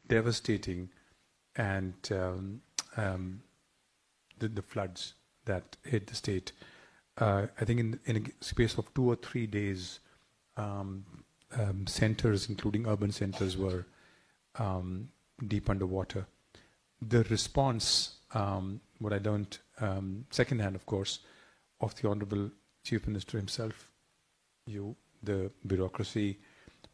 Devastating, and the floods that hit the state. I think in a space of 2 or 3 days, centers, including urban centers, were deep underwater. The response, what I learned secondhand, of course, of the Honorable Chief Minister himself, the bureaucracy,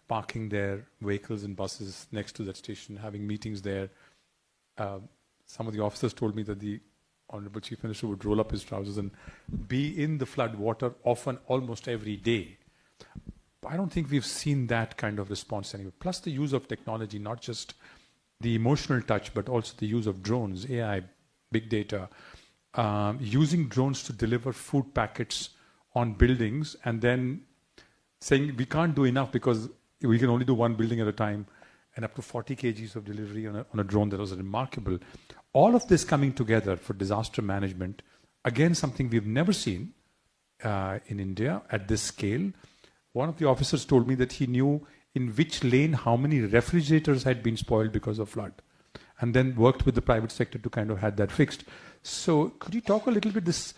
parking their vehicles and buses next to that station, having meetings there. Some of the officers told me that the Honorable Chief Minister would roll up his trousers and be in the flood water often, almost every day. I don't think we've seen that kind of response anywhere. Plus the use of technology, not just the emotional touch, but also the use of drones, AI, big data, using drones to deliver food packets on buildings and then saying we can't do enough because we can only do one building at a time, and up to 40 kgs of delivery on a drone. That was remarkable. All of this coming together for disaster management, again, something we've never seen in India at this scale. One of the officers told me that he knew in which lane how many refrigerators had been spoiled because of flood, and then worked with the private sector to kind of have that fixed. So could you talk a little bit this?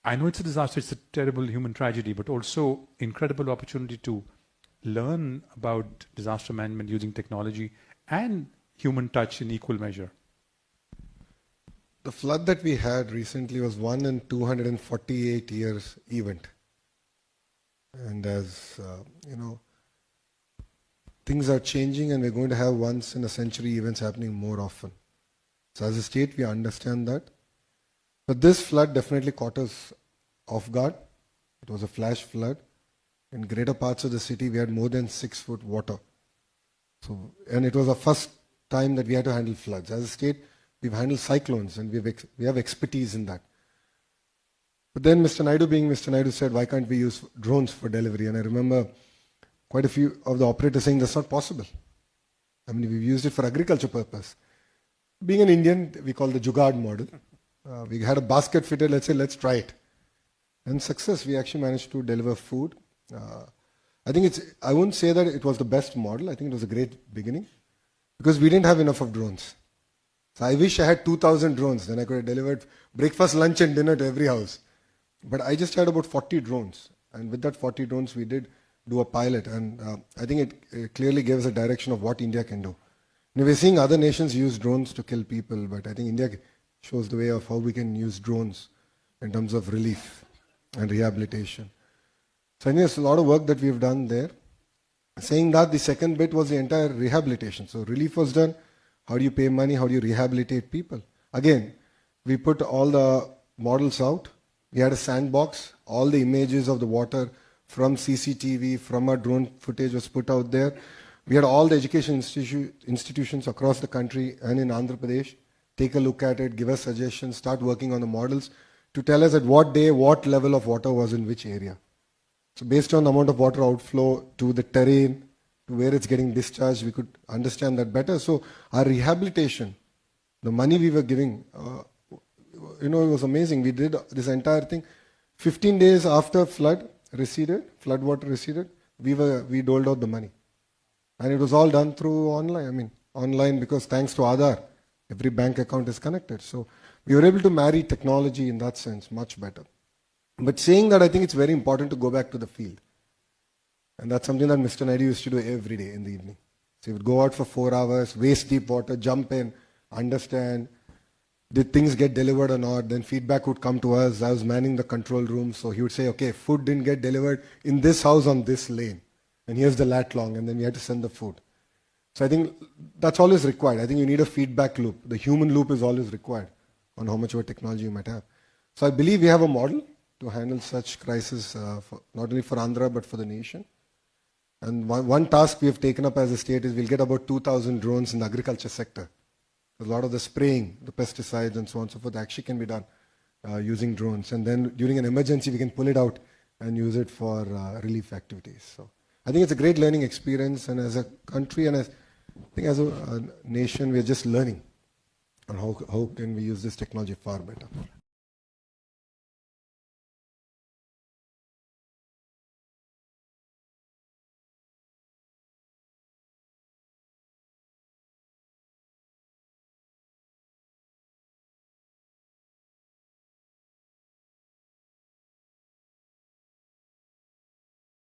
I know it's a disaster, it's a terrible human tragedy, but also incredible opportunity to learn about disaster management using technology and human touch in equal measure. The flood that we had recently was 1 in 248 years event. And as you know, things are changing and we're going to have once in a century events happening more often. So as a state, we understand that. But this flood definitely caught us off guard. It was a flash flood. In greater parts of the city, we had more than 6 foot water. So, and it was the first time that we had to handle floods. As a state, we've handled cyclones and we have expertise in that. But then Mr. Naidu, being Mr. Naidu, said, why can't we use drones for delivery? And I remember quite a few of the operators saying that's not possible. I mean, we've used it for agriculture purpose. Being an Indian, we call the Jugaad model. We had a basket fitted, let's say, let's try it. And success, we actually managed to deliver food. I wouldn't say that it was the best model. I think it was a great beginning because we didn't have enough of drones. So I wish I had 2,000 drones. Then I could have delivered breakfast, lunch and dinner to every house. But I just had about 40 drones. And with that 40 drones, we did do a pilot. And I think it clearly gave us a direction of what India can do. And we're seeing other nations use drones to kill people. But I think India shows the way of how we can use drones in terms of relief and rehabilitation. So I think there's a lot of work that we've done there. Saying that, the second bit was the entire rehabilitation. So relief was done. How do you pay money? How do you rehabilitate people? Again, we put all the models out. We had a sandbox. All the images of the water from CCTV, from our drone footage was put out there. We had all the education institutions across the country and in Andhra Pradesh take a look at it, give us suggestions, start working on the models to tell us at what day, what level of water was in which area. So based on the amount of water outflow to the terrain, to where it's getting discharged, we could understand that better. So our rehabilitation, the money we were giving, it was amazing. We did this entire thing. 15 days after flood water receded, we doled out the money. And it was all done through online. Online because thanks to Aadhaar, every bank account is connected. So we were able to marry technology in that sense much better. But saying that, I think it's very important to go back to the field. And that's something that Mr. Naidu used to do every day in the evening. So he would go out for 4 hours, waist deep water, jump in, understand, did things get delivered or not? Then feedback would come to us. I was manning the control room. So he would say, okay, food didn't get delivered in this house on this lane. And here's the lat long. And then we had to send the food. So I think that's always required. I think you need a feedback loop. The human loop is always required on how much of a technology you might have. So I believe we have a model to handle such crisis, not only for Andhra, but for the nation. And one task we have taken up as a state is we'll get about 2,000 drones in the agriculture sector. A lot of the spraying, the pesticides and so on and so forth actually can be done using drones. And then during an emergency, we can pull it out and use it for relief activities. So I think it's a great learning experience. And as a country and I think as a nation, we're just learning on how can we use this technology far better.